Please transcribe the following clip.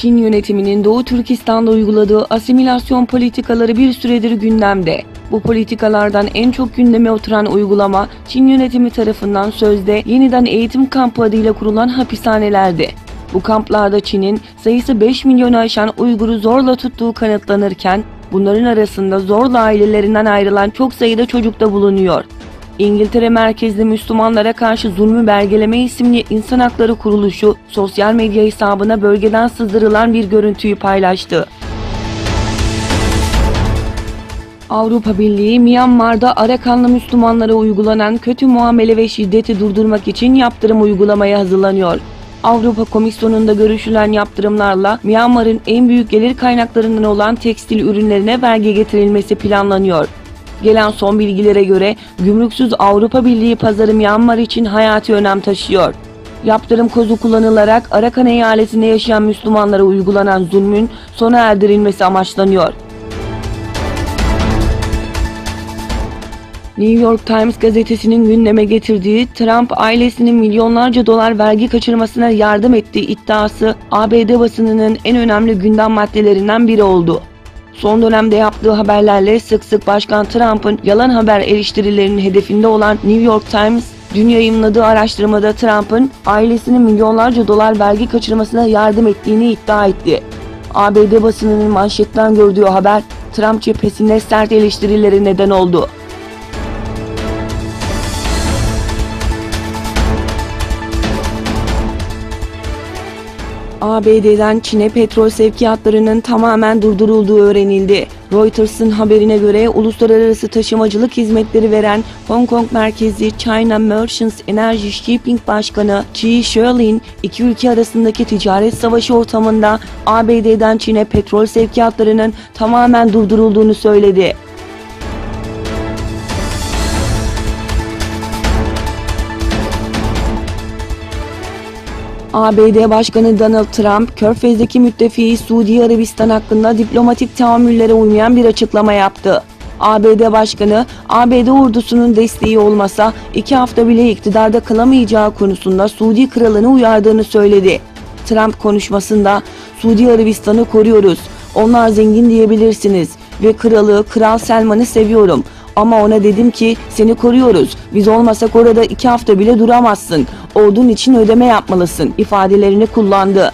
Çin yönetiminin Doğu Türkistan'da uyguladığı asimilasyon politikaları bir süredir gündemde. Bu politikalardan en çok gündeme oturan uygulama, Çin yönetimi tarafından sözde yeniden eğitim kampı adıyla kurulan hapishanelerdi. Bu kamplarda Çin'in sayısı 5 milyonu aşan Uygur'u zorla tuttuğu kanıtlanırken, bunların arasında zorla ailelerinden ayrılan çok sayıda çocuk da bulunuyor. İngiltere merkezli Müslümanlara karşı zulmü belgeleme isimli insan hakları kuruluşu sosyal medya hesabına bölgeden sızdırılan bir görüntüyü paylaştı. Avrupa Birliği, Myanmar'da Arakanlı Müslümanlara uygulanan kötü muamele ve şiddeti durdurmak için yaptırım uygulamaya hazırlanıyor. Avrupa Komisyonu'nda görüşülen yaptırımlarla Myanmar'ın en büyük gelir kaynaklarından olan tekstil ürünlerine vergi getirilmesi planlanıyor. Gelen son bilgilere göre gümrüksüz Avrupa Birliği pazarı Myanmar için hayati önem taşıyor. Yaptırım kozu kullanılarak Arakan eyaletinde yaşayan Müslümanlara uygulanan zulmün sona erdirilmesi amaçlanıyor. New York Times gazetesinin gündeme getirdiği Trump ailesinin milyonlarca dolar vergi kaçırmasına yardım ettiği iddiası ABD basınının en önemli gündem maddelerinden biri oldu. Son dönemde yaptığı haberlerle sık sık Başkan Trump'ın yalan haber eleştirilerinin hedefinde olan New York Times, dün yayımladığı araştırmada Trump'ın ailesinin milyonlarca dolar vergi kaçırmasına yardım ettiğini iddia etti. ABD basınının manşetten gördüğü haber, Trump cephesinde sert eleştirilere neden oldu. ABD'den Çin'e petrol sevkiyatlarının tamamen durdurulduğu öğrenildi. Reuters'ın haberine göre uluslararası taşımacılık hizmetleri veren Hong Kong merkezli China Merchants Energy Shipping Başkanı Chi Sherlin, iki ülke arasındaki ticaret savaşı ortamında ABD'den Çin'e petrol sevkiyatlarının tamamen durdurulduğunu söyledi. ABD Başkanı Donald Trump, Körfez'deki müttefiği Suudi Arabistan hakkında diplomatik tahammüllere uymayan bir açıklama yaptı. ABD Başkanı, ABD ordusunun desteği olmasa 2 hafta bile iktidarda kalamayacağı konusunda Suudi Kralı'nı uyardığını söyledi. Trump konuşmasında, Suudi Arabistan'ı koruyoruz, onlar zengin diyebilirsiniz ve Kral Selman'ı seviyorum. Ama ona dedim ki seni koruyoruz. Biz olmasak orada 2 hafta bile duramazsın. Ordun için ödeme yapmalısın ifadelerini kullandı.